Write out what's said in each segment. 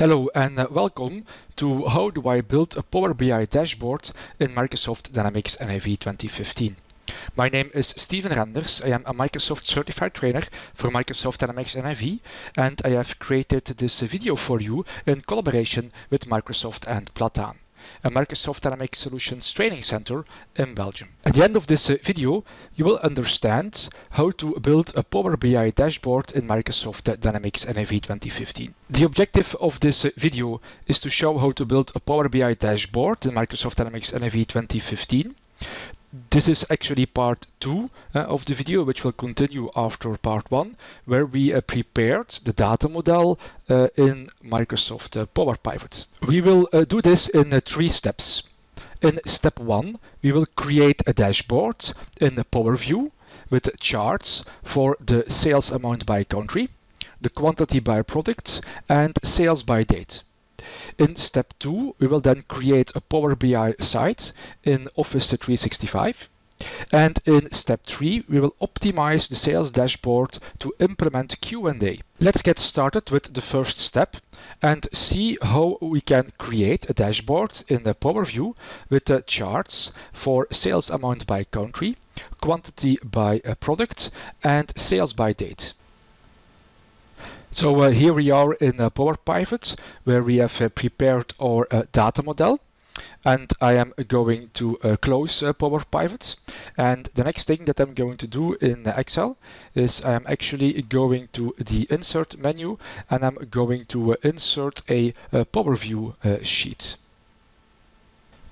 Hello and welcome to How Do I Build a Power BI Dashboard in Microsoft Dynamics NAV 2015. My name is Steven Renders. I am a Microsoft Certified Trainer for Microsoft Dynamics NAV, and I have created this video for you in collaboration with Microsoft and Platan, a Microsoft Dynamics Solutions training center in Belgium. At the end of this video, you will understand how to build a Power BI dashboard in Microsoft Dynamics NAV 2015. The objective of this video is to show how to build a Power BI dashboard in Microsoft Dynamics NAV 2015. This is actually part 2 of the video, which will continue after part 1, where we prepared the data model in Microsoft Power Pivot. We will do this in 3 steps. In step 1, we will create a dashboard in the Power View with charts for the sales amount by country, the quantity by product, and sales by date. In step 2, we will then create a Power BI site in Office 365. And in step 3, we will optimize the sales dashboard to implement Q&A. Let's get started with the first step and see how we can create a dashboard in the Power View with the charts for sales amount by country, quantity by product, and sales by date. So here we are in Power Pivot, where we have prepared our data model, and I am going to close Power Pivot. And the next thing that I'm going to do in Excel is I'm actually going to the Insert menu, and I'm going to insert a Power View sheet.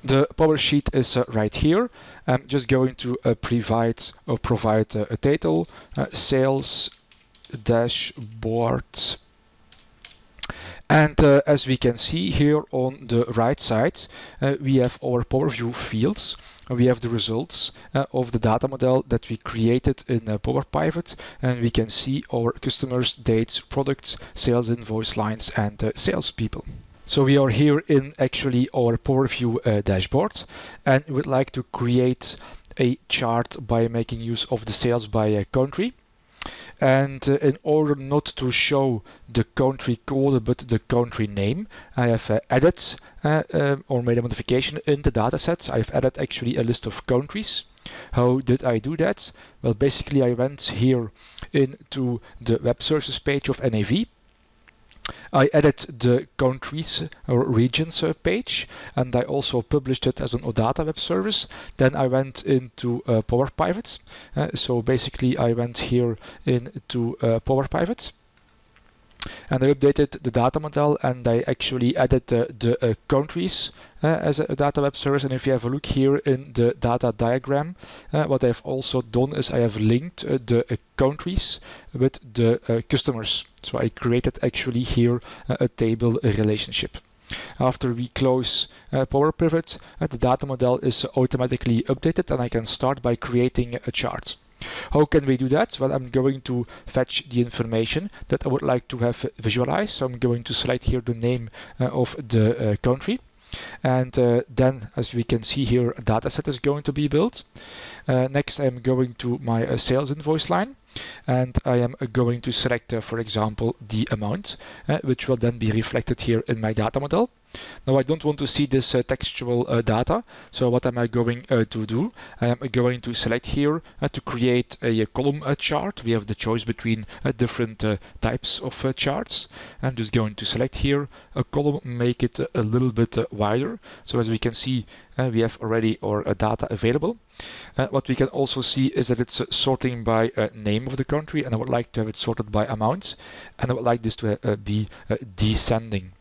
The Power Sheet is right here. I'm just going to provide a title, sales dashboard, and as we can see here on the right side, we have our Power View fields. We have the results of the data model that we created in Power Pivot, and we can see our customers, dates, products, sales invoice lines, and salespeople. So we are here in actually our Power View dashboard, and we would like to create a chart by making use of the sales by country. And in order not to show the country code but the country name, I have added or made a modification in the dataset. I've added actually a list of countries. How did I do that? Well, basically I went here into the web sources page of NAV. I added the countries or regions page, and I also published it as an OData web service. Then I went into Power Pivot. So basically I went here into Power Pivot, and I updated the data model, and I actually added the countries as a data web service. And if you have a look here in the data diagram, what I've also done is I have linked the countries with the customers. So I created actually here a table relationship. After we close Power Pivot, the data model is automatically updated, and I can start by creating a chart. How can we do that? Well, I'm going to fetch the information that I would like to have visualized. So I'm going to select here the name of the country. And then, as we can see here, a dataset is going to be built. Next, I'm going to my sales invoice line, and I am going to select, for example, the amount, which will then be reflected here in my data model. Now, I don't want to see this textual data, so what am I going to do? I am going to select here to create a column chart. We have the choice between different types of charts. I'm just going to select here a column, make it a little bit wider. So as we can see, we have already our data available. What we can also see is that it's sorting by name of the country, and I would like to have it sorted by amount, and I would like this to be descending.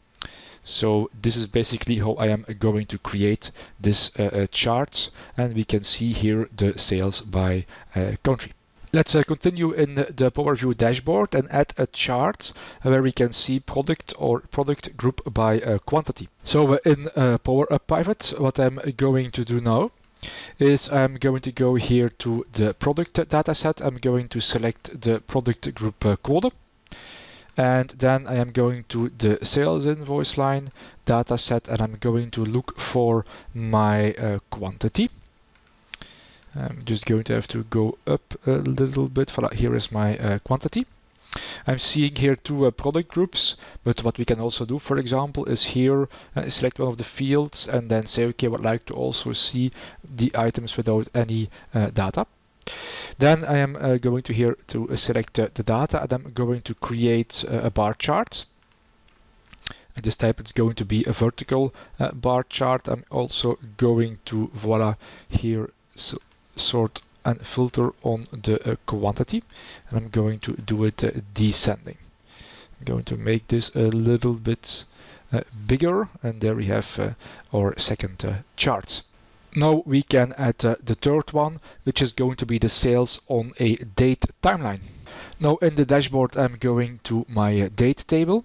So this is basically how I am going to create this chart, and we can see here the sales by country. Let's continue in the Power View dashboard and add a chart where we can see product or product group by quantity. So in Power Pivot, what I'm going to do now is I'm going to go here to the product dataset. I'm going to select the product group code. And then I am going to the sales invoice line dataset, and I'm going to look for my quantity. I'm just going to have to go up a little bit. Voilà, here is my quantity. I'm seeing here two product groups, but what we can also do, for example, is here select one of the fields and then say, okay, I would like to also see the items without any data. Then I am going to here to select the data, and I'm going to create a bar chart. And this type is going to be a vertical bar chart. I'm also going to, voila, here sort and filter on the quantity, and I'm going to do it descending. I'm going to make this a little bit bigger, and there we have our second chart. Now we can add the third one, which is going to be the sales on a date timeline. Now in the dashboard I'm going to my date table,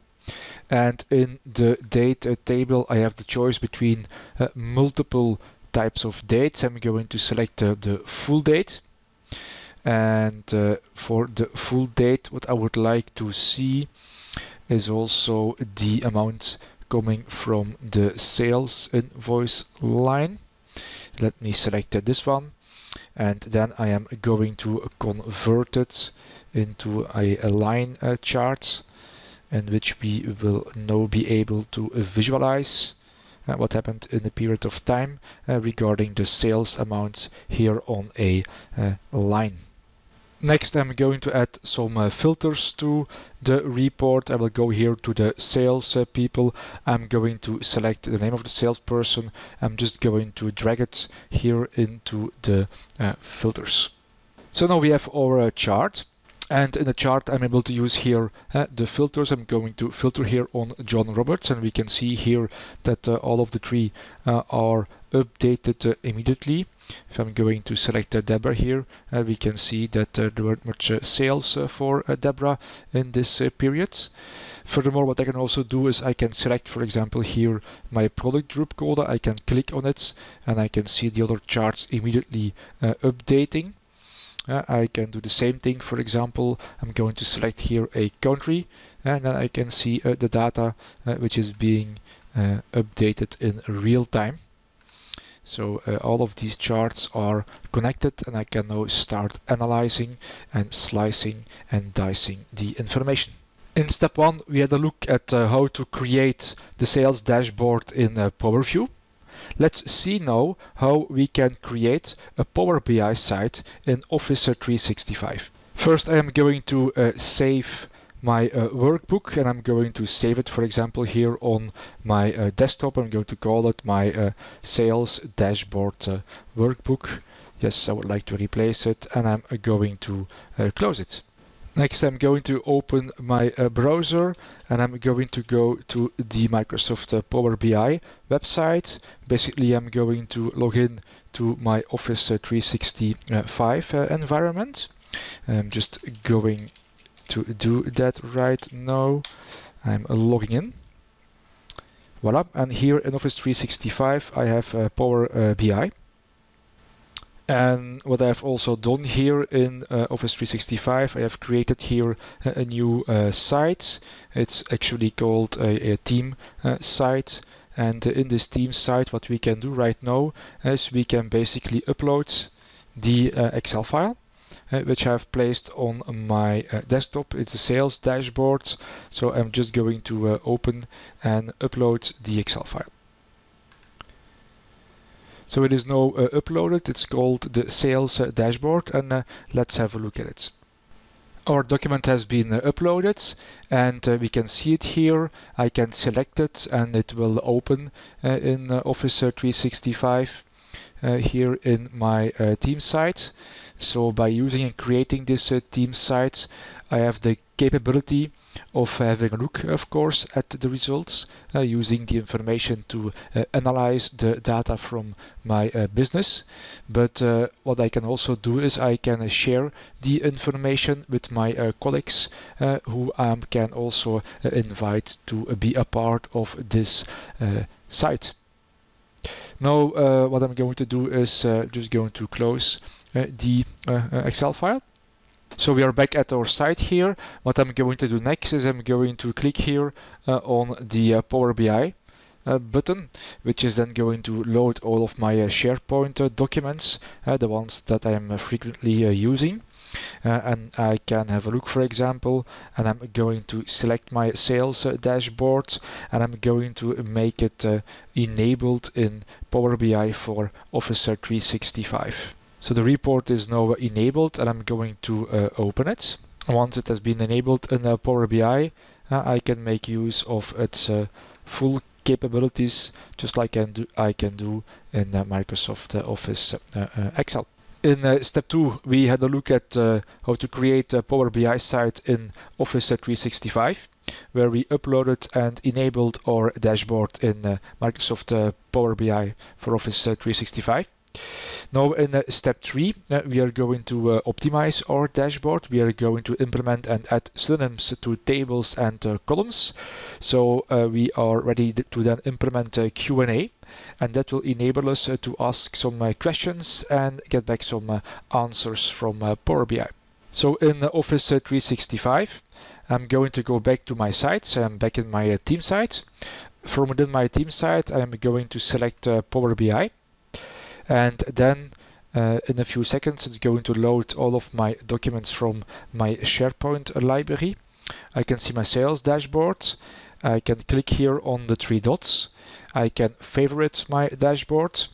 and in the date table I have the choice between multiple types of dates. I'm going to select the full date, and for the full date what I would like to see is also the amount coming from the sales invoice line. Let me select this one, and then I am going to convert it into a line chart in which we will now be able to visualize what happened in a period of time regarding the sales amounts here on a line. Next, I'm going to add some filters to the report. I will go here to the sales people. I'm going to select the name of the salesperson. I'm just going to drag it here into the filters. So now we have our chart. And in the chart, I'm able to use here the filters. I'm going to filter here on John Roberts, and we can see here that all of the three are updated immediately. If I'm going to select Deborah here, we can see that there weren't much sales for Deborah in this period. Furthermore, what I can also do is I can select, for example, here my product group code. I can click on it, and I can see the other charts immediately updating. I can do the same thing. For example, I'm going to select here a country, and then I can see the data which is being updated in real time. So all of these charts are connected, and I can now start analyzing and slicing and dicing the information. In step 1, we had a look at how to create the sales dashboard in Power View. Let's see now how we can create a Power BI site in Office 365. First, I am going to save my workbook, and I'm going to save it, for example, here on my desktop. I'm going to call it my sales dashboard workbook. Yes, I would like to replace it, and I'm going to close it. Next, I'm going to open my browser, and I'm going to go to the Microsoft Power BI website. Basically, I'm going to log in to my Office 365 environment. I'm just going to do that right now. I'm logging in. Voila, and here in Office 365 I have Power BI. And what I've also done here in Office 365, I have created here a new site. It's actually called a team site. And in this team site, what we can do right now is we can basically upload the Excel file, which I've placed on my desktop. It's a sales dashboard. So I'm just going to open and upload the Excel file. So it is now uploaded. It's called the sales dashboard, and let's have a look at it. Our document has been uploaded, and we can see it here. I can select it, and it will open in Office 365 here in my team site. So by using and creating this team site, I have the capability of having a look, of course, at the results, using the information to analyze the data from my business. But what I can also do is I can share the information with my colleagues who I can also invite to be a part of this site. Now what I'm going to do is just going to close the Excel file. So we are back at our site here. What I'm going to do next is I'm going to click here on the Power BI button, which is then going to load all of my SharePoint documents, the ones that I am frequently using. and I can have a look, for example, and I'm going to select my sales dashboard, and I'm going to make it enabled in Power BI for Office 365. So the report is now enabled, and I'm going to open it. Once it has been enabled in Power BI, I can make use of its full capabilities, just like I can do in Microsoft Office Excel. In step 2, we had a look at how to create a Power BI site in Office 365, where we uploaded and enabled our dashboard in Microsoft Power BI for Office 365. Now in step 3, we are going to optimize our dashboard. We are going to implement and add synonyms to tables and columns. So we are ready to then implement Q&A, and that will enable us to ask some questions and get back some answers from Power BI. So in Office 365, I'm going to go back to my site. So I'm back in my team site. From within my team site, I'm going to select Power BI. And then in a few seconds, it's going to load all of my documents from my SharePoint library. I can see my sales dashboard. I can click here on the 3 dots. I can favorite my dashboard.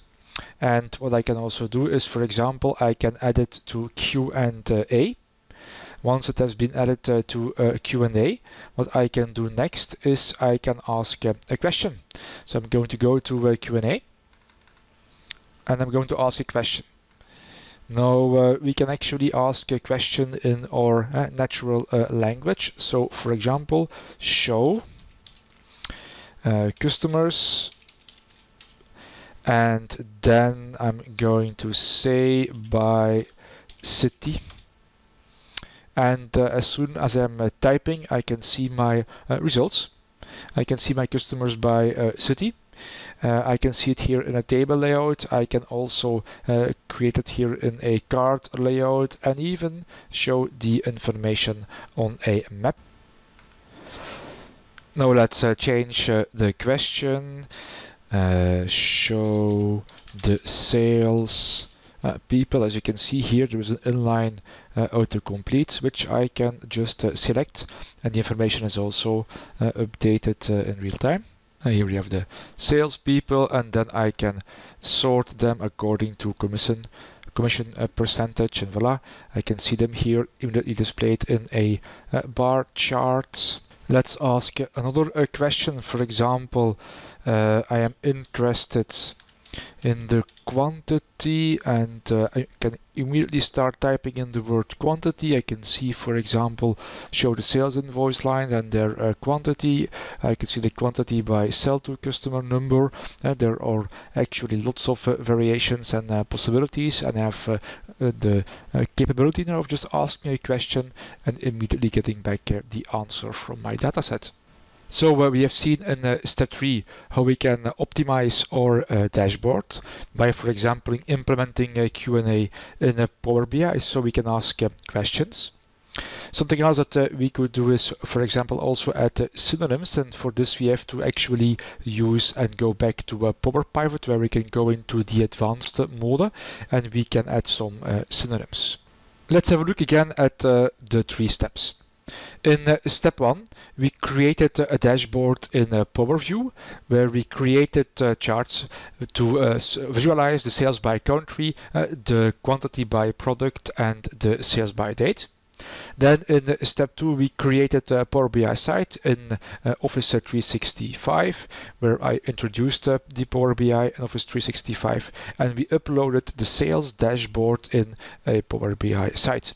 And what I can also do is, for example, I can add it to Q&A. Once it has been added to Q&A, what I can do next is I can ask a question. So I'm going to go to Q&A. And I'm going to ask a question. Now we can actually ask a question in our natural language. So for example, show customers, and then I'm going to say by city. And as soon as I'm typing, I can see my results. I can see my customers by city. I can see it here in a table layout. I can also create it here in a card layout and even show the information on a map. Now let's change the question. Show the sales people. As you can see here, there is an inline autocomplete, which I can just select, and the information is also updated in real time. Here we have the salespeople, and then I can sort them according to commission percentage, and voila, I can see them here immediately displayed in a bar chart. Let's ask another question. For example, I am interested in the quantity, and I can immediately start typing in the word quantity. I can see, for example, show the sales invoice line and their quantity. I can see the quantity by sell to customer number. There are actually lots of variations and possibilities, and I have the capability now of just asking a question and immediately getting back the answer from my dataset. So we have seen in step 3 how we can optimize our dashboard by, for example, implementing a Q&A in Power BI, so we can ask questions. Something else that we could do is, for example, also add synonyms, and for this we have to actually use and go back to Power Pivot, where we can go into the advanced mode and we can add some synonyms. Let's have a look again at the 3 steps. In step 1, we created a dashboard in Power View, where we created charts to visualize the sales by country, the quantity by product, and the sales by date. Then in step 2, we created a Power BI site in Office 365, where I introduced the Power BI in Office 365, and we uploaded the sales dashboard in a Power BI site.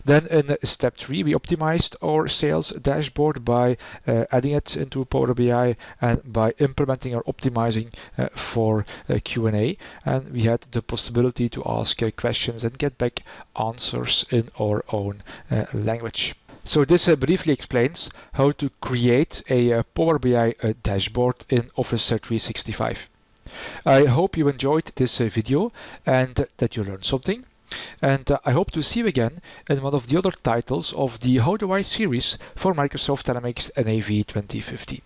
Then in step 3, we optimized our sales dashboard by adding it into Power BI and by implementing or optimizing for Q&A, and we had the possibility to ask questions and get back answers in our own language. So this briefly explains how to create a Power BI dashboard in Office 365. I hope you enjoyed this video and that you learned something. And I hope to see you again in one of the other titles of the How Do I series for Microsoft Dynamics NAV 2015.